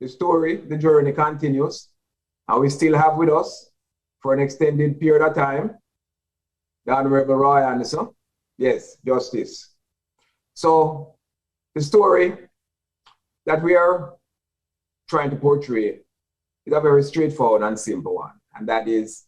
the story, the journey continues, and we still have with us for an extended period of time the Honorable Roy Anderson. Yes, justice. So the story that we are trying to portray is a very straightforward and simple one, and that is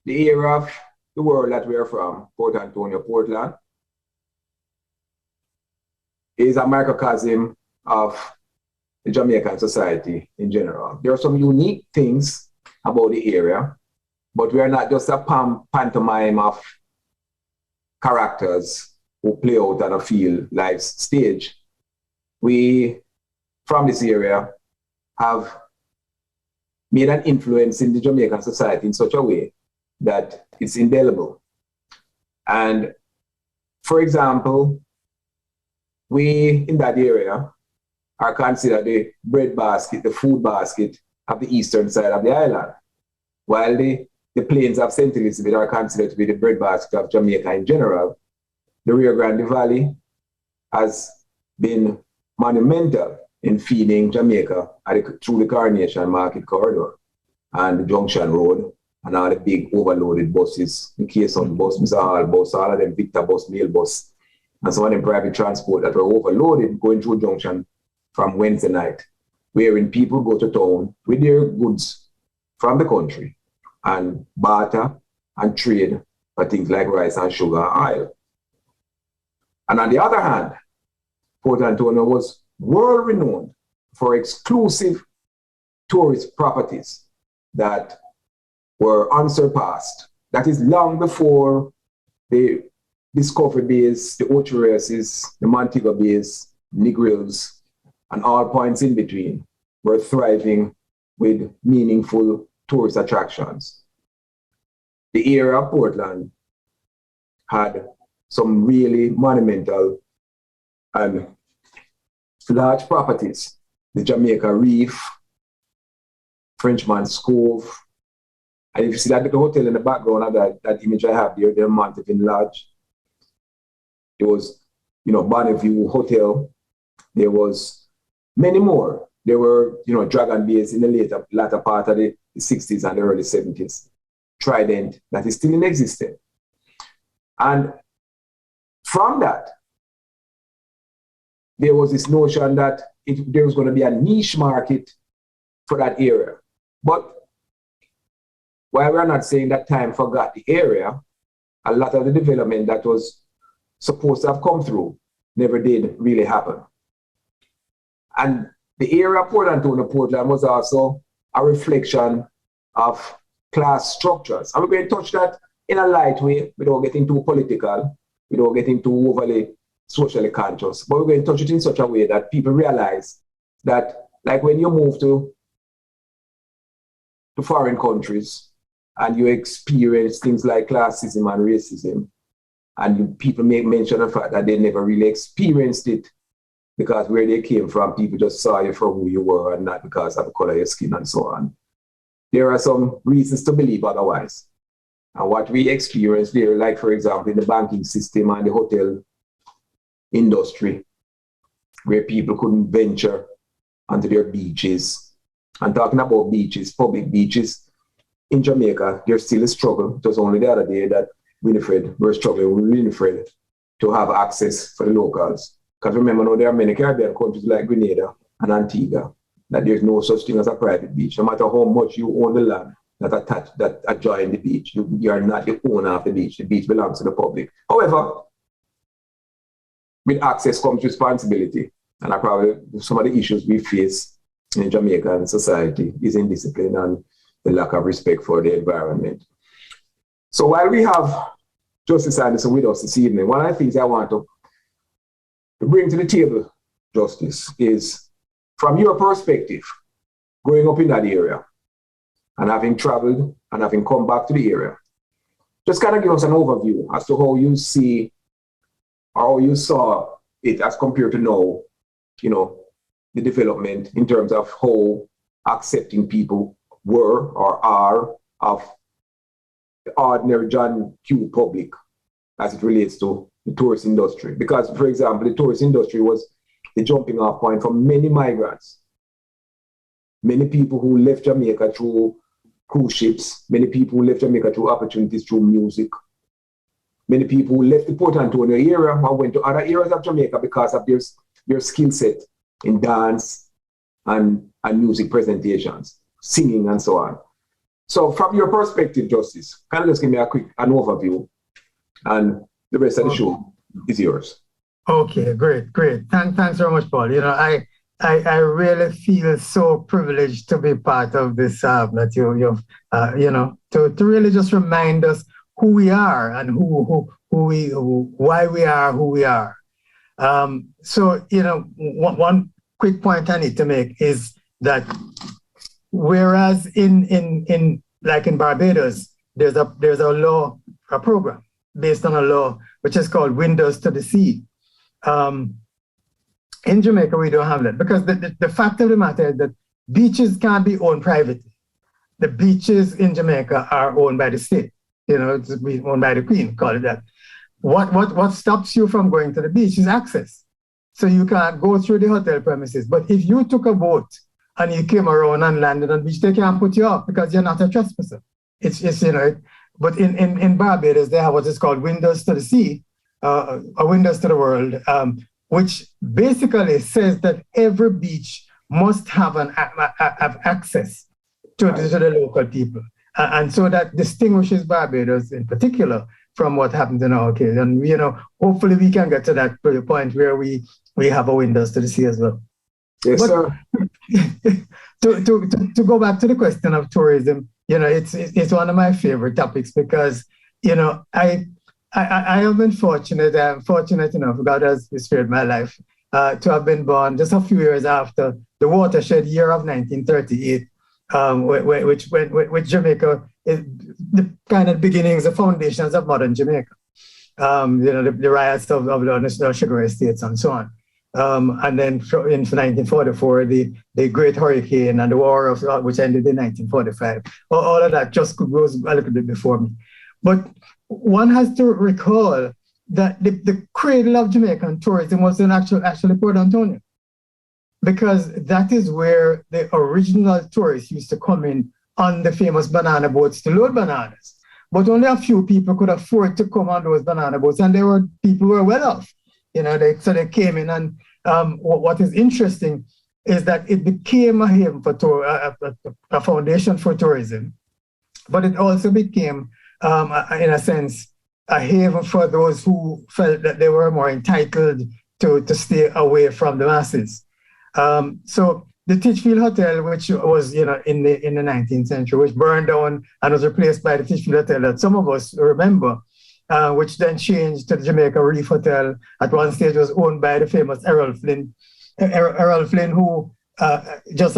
the area of the world that we are from, Port Antonio, Portland, is a microcosm of the Jamaican society in general. There are some unique things about the area, but we are not just a pantomime of characters who play out on a field live stage. We, from this area, have made an influence in the Jamaican society in such a way that it's indelible. And for example, we in that area are considered the bread basket, the food basket of the eastern side of the island, while the plains of St. Elizabeth are considered to be the bread basket of Jamaica in general. The Rio Grande Valley has been monumental in feeding Jamaica through the Coronation Market Corridor and the Junction Road and all the big overloaded buses, the K-Sun bus, Mr. Hall bus, all of them Victor bus, Mail bus, and some of them private transport that were overloaded going through Junction from Wednesday night, wherein people go to town with their goods from the country and barter and trade for things like rice and sugar and oil. And on the other hand, Port Antonio was world renowned for exclusive tourist properties that were unsurpassed. That is long before the Discovery Bays, the Ocho Rios, the Montego Bays, Negrills, and all points in between were thriving with meaningful tourist attractions. The area of Portland had some really monumental and large properties. The Jamaica Reef, Frenchman's Cove, and if you see that little hotel in the background of that image I have there, the Mountain Lodge. There was, Bonneview Hotel. There was many more. There were, Dragon Bays in the latter part of the 60s and the early 70s. Trident, that is still in existence. And from that, there was this notion that there was going to be a niche market for that area. But while we're not saying that time forgot the area, a lot of the development that was supposed to have come through never did really happen. And the area of Port Antonio, Portland was also a reflection of class structures. And we're going to touch that in a light way without getting too political, without getting too overly socially conscious. But we're going to touch it in such a way that people realize that, like when you move to foreign countries and you experience things like classism and racism, and people make mention of the fact that they never really experienced it because where they came from, people just saw you for who you were and not because of the color of your skin and so on. There are some reasons to believe otherwise. And what we experienced there, like for example, in the banking system and the hotel industry, where people couldn't venture onto their beaches. And talking about beaches, public beaches in Jamaica, there's still a struggle. It was only the other day that we're struggling with Winifred to have access for the locals. Because remember now, there are many Caribbean countries like Grenada and Antigua that there's no such thing as a private beach. No matter how much you own the land that adjoin the beach, you are not the owner of the beach. The beach belongs to the public. However, with access comes responsibility. And probably some of the issues we face in Jamaican society is indiscipline and the lack of respect for the environment. So while we have Justice Anderson with us this evening, one of the things I want to bring to the table, Justice, is from your perspective, growing up in that area and having traveled and having come back to the area, just kind of give us an overview as to how you see or how you saw it as compared to now, the development in terms of how accepting people were or are of the ordinary John Q public as it relates to the tourist industry. Because, for example, the tourist industry was the jumping off point for many migrants Many people who left Jamaica through cruise ships, many people who left Jamaica through opportunities through music. Many people who left the Port Antonio area and went to other areas of Jamaica because of their skill set in dance and music presentations, singing and so on. So from your perspective, Justice, can you just give me an overview, and the rest of the show is yours. Okay, great. Thanks very much, Paul. I really feel so privileged to be part of this that to really just remind us who we are and why we are who we are. So one quick point I need to make is that whereas in Barbados, there's a law, a program based on a law which is called Windows to the Sea. In Jamaica, we don't have that because the fact of the matter is that beaches can't be owned privately. The beaches in Jamaica are owned by the state. It's owned by the Queen, call it that. What stops you from going to the beach is access. So you can't go through the hotel premises. But if you took a boat and you came around and landed on the beach, they can't put you up because you're not a trespasser. But in Barbados, they have what is called Windows to the Sea, or Windows to the World, which basically says that every beach must have access to the local people. And so that distinguishes Barbados in particular from what happened in our case. And, hopefully we can get to that point where we have a Windows to the Sea as well. Yes, sir. To go back to the question of tourism, it's one of my favorite topics because, I have been fortunate. I'm fortunate enough, God has spared my life, to have been born just a few years after the watershed year of 1938, which Jamaica is the kind of beginnings, the foundations of modern Jamaica. The riots of the sugar estates and so on. And then in 1944, the Great Hurricane and the war which ended in 1945. All of that just goes a little bit before me. But one has to recall that the cradle of Jamaican tourism was actually Port Antonio, because that is where the original tourists used to come in on the famous banana boats to load bananas. But only a few people could afford to come on those banana boats, and there were people who were well off. So they came in, and what is interesting is that it became a haven for a foundation for tourism, but it also became, in a sense, a haven for those who felt that they were more entitled to stay away from the masses. So the Titchfield Hotel, which was in the 19th century, which burned down and was replaced by the Titchfield Hotel that some of us remember, which then changed to the Jamaica Reef Hotel. At one stage was owned by the famous Errol Flynn. Errol Flynn, who, just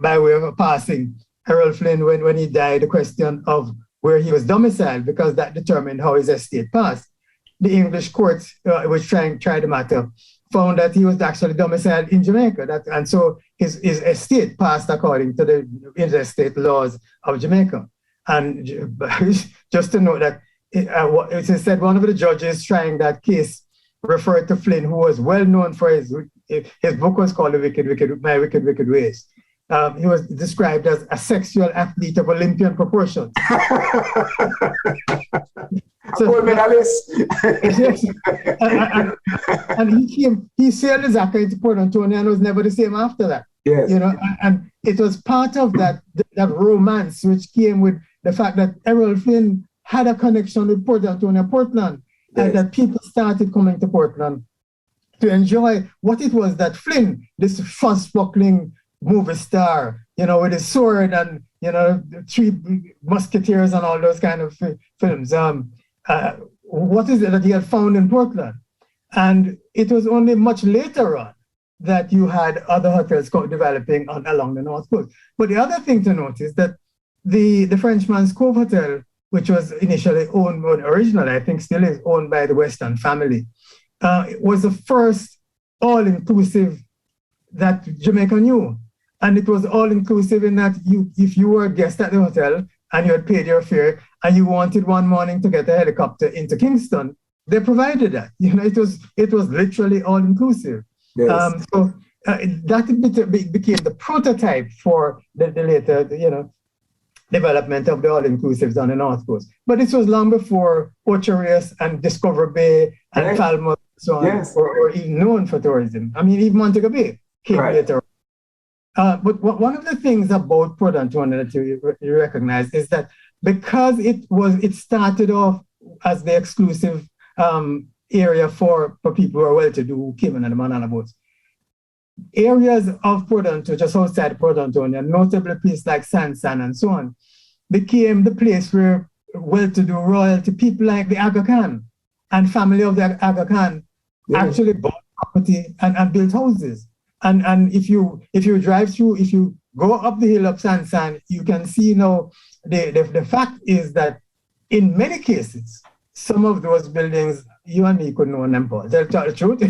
by way of a passing, Errol Flynn, when he died, the question of where he was domiciled, because that determined how his estate passed. The English courts, which tried the matter, found that he was actually domiciled in Jamaica. And so his estate passed according to the interstate laws of Jamaica. And just to note that, it is said one of the judges trying that case referred to Flynn, who was well known for his book was called My Wicked Ways. He was described as a sexual athlete of Olympian proportions. Gold medalist. and he sailed his Zaka into Port Antonio and was never the same after that. Yes. And it was part of that romance which came with the fact that Errol Flynn had a connection with Port Antonio, Portland, yes, and that people started coming to Portland to enjoy what it was that Flynn, this fast-buckling movie star, with his sword and, Three Musketeers and all those kind of films. What is it that he had found in Portland? And it was only much later on that you had other hotels developing along the North Coast. But the other thing to note is that the Frenchman's Cove Hotel, which was initially originally, I think still is owned by the Weston family, was the first all-inclusive that Jamaica knew. And it was all-inclusive in that if you were a guest at the hotel and you had paid your fare and you wanted one morning to get a helicopter into Kingston, they provided that. It was literally all-inclusive. Yes. So that became the prototype for the later, development of the all-inclusives on the North Coast. But this was long before Ocho Rios and Discover Bay and Falmouth so on, or even known for tourism. I mean, even Montego Bay came later. But one of the things about Port Antonio that you recognize is that because it started off as the exclusive area for people who are well-to-do who came in the banana boats. Areas of Port Antonio, just outside Port Antonio, notably places like Sansan and so on, became the place where well-to-do royalty people like the Aga Khan and family of the Aga Khan actually bought property and built houses. And if you drive through, if you go up the hill of Sansan, you can see now the fact is that in many cases, some of those buildings, you and me couldn't own them, Paul. Tell the truth.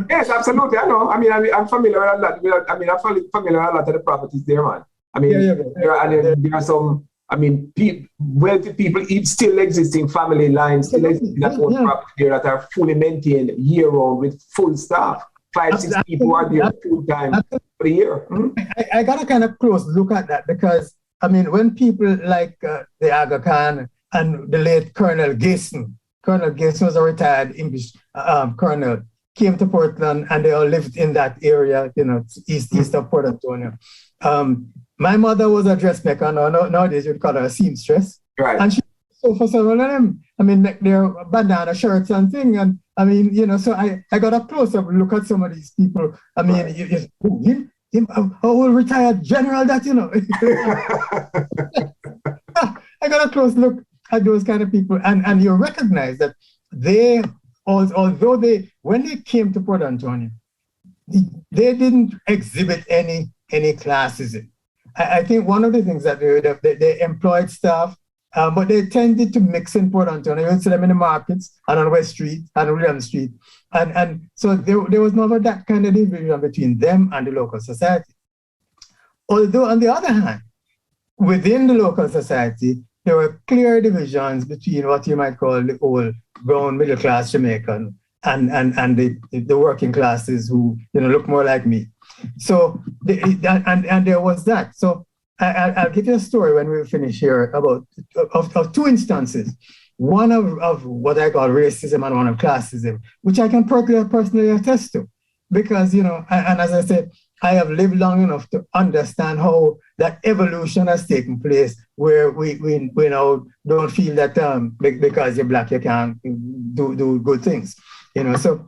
Yes, absolutely. I know. I mean, I'm familiar with a lot. I'm familiar with a lot of the properties there, man. I mean, there are some. I mean, wealthy people still existing family lines, still existing that own property there that are fully maintained year round with full staff. 5-6 people are there full time for the year. I got a kind of close look at that because I mean, when people like the Aga Khan and the late Colonel Gayson was a retired English colonel, came to Portland and they all lived in that area, east of Port Antonio. My mother was a dressmaker. Nowadays you'd call her a seamstress. Right. And she so for some of them, I mean, their bandana shirts and thing. And I mean, so I got a close-up look at some of these people. I mean, him, a whole retired general that, I got a close look at those kind of people. And you recognize that when they came to Port Antonio, they didn't exhibit any classism. I think one of the things that they employed staff, but they tended to mix in Port Antonio. You would see them in the markets and on West Street and William Street. And so there was never that kind of division between them and the local society. Although, on the other hand, within the local society, there were clear divisions between what you might call the old brown middle class Jamaican and the working classes who look more like me. So and there was that. So I'll give you a story when we finish here about of two instances. One of what I call racism and one of classism, which I can personally attest to, because and as I said, I have lived long enough to understand how that evolution has taken place, where we now don't feel that because you're black you can't do good things, So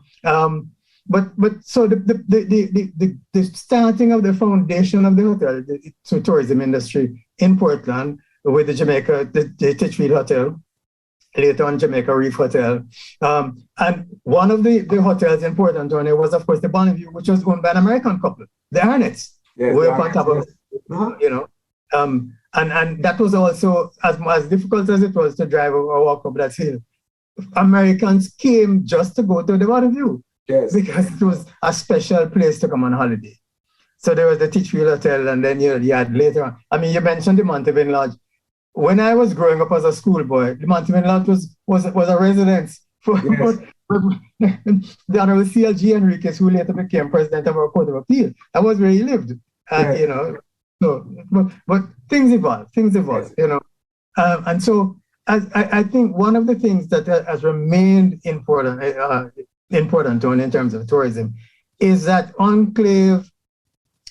but so the starting of the foundation of the hotel, the tourism industry in Portland with the Jamaica, the Titchfield Hotel, later on Jamaica Reef Hotel, and one of the hotels in Port Antonio was of course the Bonneview, which was owned by an American couple, the Arnett's, way up on top of and that was also as difficult as it was to drive or walk up that hill. Americans came just to go to the Bonneview. Yes. Because it was a special place to come on holiday. So there was the Titchfield Hotel, and then you had later on. I mean, you mentioned the Montevin Lodge. When I was growing up as a schoolboy, the Montevin Lodge was a residence for the Honorable C.L.G. Enriquez, who later became president of our Court of Appeal. That was where he lived. So, but things evolve, yes. And so I think one of the things that has remained important in Port Antonio in terms of tourism is that enclave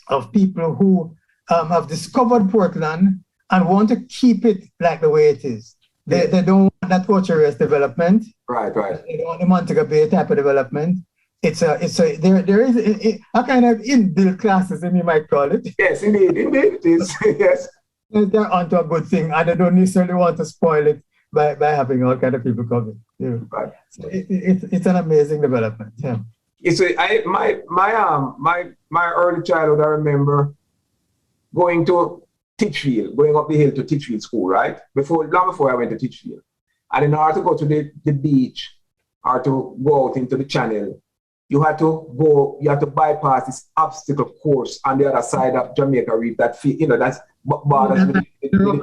of people who have discovered Portland and want to keep it like the way it is. They don't want that Ocho Rios development. Right. They don't want the Montego Bay type of development. There is a kind of inbuilt classism, you might call it. Yes, indeed it is. Yes. They're onto a good thing, and they don't necessarily want to spoil it by having all kind of people coming. Right. So it's an amazing development. Yeah. My early childhood, I remember going to Titchfield, going up the hill to Titchfield School, right? Long before I went to Titchfield. And in order to go to the beach or to go out into the channel, you had to bypass this obstacle course on the other side of Jamaica Reef that, that's borders with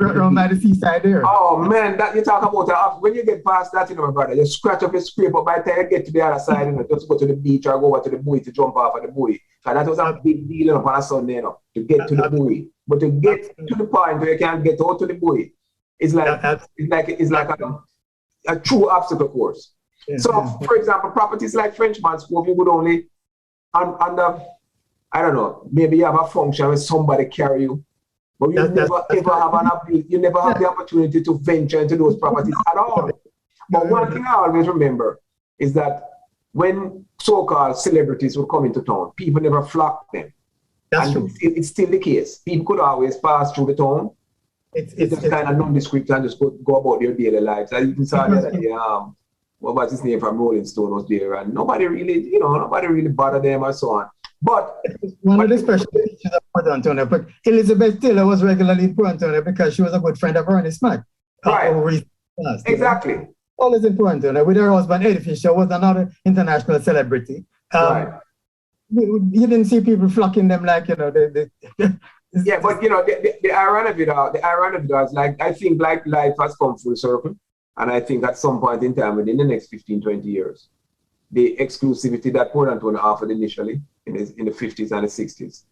around by the seaside there. Oh man, that you talk about when you get past that, my brother, you scratch up your scrape, but by the time you get to the other side, just go to the beach or go over to the buoy to jump off of the buoy. So that was a big deal on a Sunday, to get to the buoy. But to get to the point where you can't get out to the buoy, it's like a true obstacle course. So, for example, properties like Frenchman's Cove, you would only under, I don't know, maybe you have a function where somebody carry you, but you never have the opportunity to venture into those properties at all. But one thing I always remember is that when so-called celebrities would come into town, people never flocked them. That's true. It's still the case. People could always pass through the town. It's just kind of nondescript and just go about their daily lives. I even saw the other day, what was his name from Rolling Stone was there, and nobody really bothered them and so on. But one of the special features of Port Antonio, but Elizabeth Taylor was regularly in Port Antonio because she was a good friend of Ernest Mack. Right. Exactly. Always in Port Antonio with her husband Eddie Fisher was another international celebrity. Right. You didn't see people flocking them like yeah, but the irony of it all is like I think like life has come full circle. And I think at some point in time, within the next 15, 20 years, the exclusivity that Port Antonio offered initially in the 50s and the 60s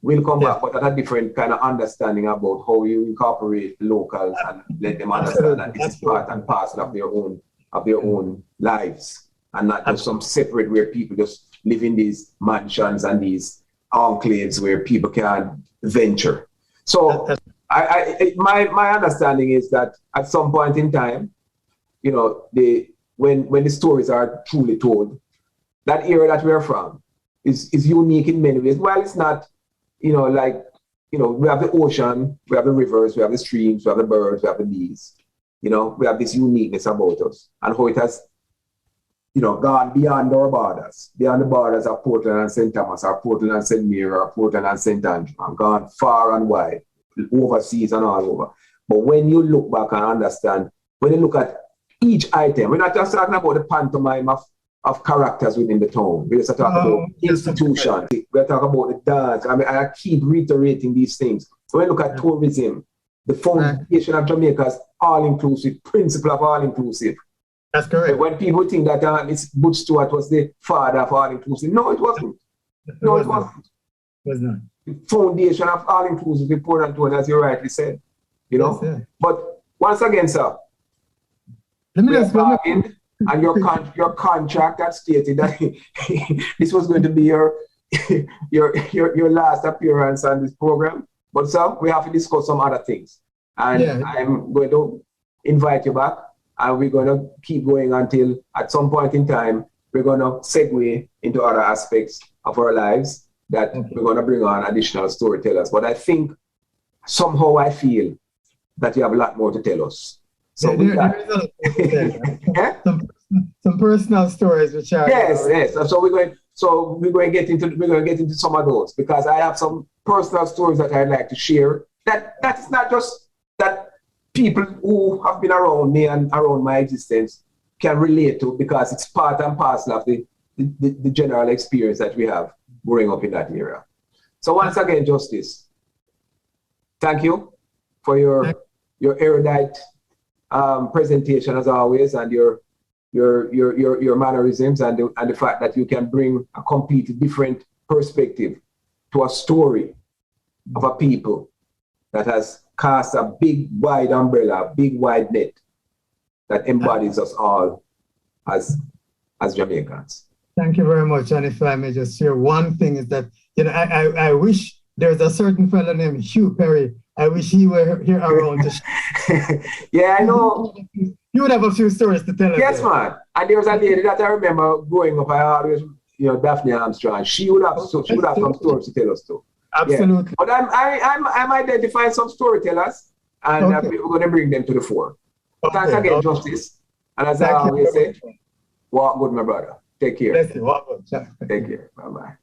will come back, but at a different kind of understanding about how you incorporate locals and let them understand that this is part and parcel of their own lives, and not just some separate where people just live in these mansions and these enclaves where people can venture. So my understanding is that at some point in time, when the stories are truly told, that era that we're from is unique in many ways. While it's not, we have the ocean, we have the rivers, we have the streams, we have the birds, we have the bees. We have this uniqueness about us, and how it has, gone beyond our borders, beyond the borders of Portland and St. Thomas, or Portland and St. Mary, or Portland and St. Andrew, and gone far and wide, overseas and all over. But when you look back and understand, when you look at each item, we're not just talking about the pantomime of characters within the town. We're just talking about institutions. We're talking about the dance. I keep reiterating these things. When you look at tourism, the foundation of Jamaica's all-inclusive, principle of all-inclusive. That's correct. When people think that it's Butch Stewart was the father of all-inclusive, no, it wasn't. No, it wasn't. It was not. The foundation of all-inclusive in Port Antonio, as you rightly said. Yes, But once again, sir, and your contract had stated that this was going to be your last appearance on this program. But sir, we have to discuss some other things. And I'm going to invite you back, and we're going to keep going until at some point in time, we're going to segue into other aspects of our lives that we're going to bring on additional storytellers. But I think somehow I feel that you have a lot more to tell us. So some personal stories which are yes. So we're going to get into some of those, because I have some personal stories that I'd like to share. That's not just that people who have been around me and around my existence can relate to, because it's part and parcel of the general experience that we have growing up in that area. So once again, Justice, thank you for your erudite presentation as always, and your mannerisms, and the fact that you can bring a completely different perspective to a story of a people that has cast a big wide umbrella, a big wide net that embodies us all as Jamaicans. Thank you very much. And if I may just share one thing, is that I wish there's a certain fellow named Hugh Perry. I wish he were here around. Yeah, I know. You would have a few stories to tell us. Yes, man. And there was a lady that I remember growing up. I always, Daphne Armstrong. She would have some stories to tell us too. Absolutely. Yeah. But I'm identifying some storytellers, and we're going to bring them to the fore. Thanks again, Justice. And as I always say, walk good, my brother. Take care. Walk good. Take care. Bye-bye.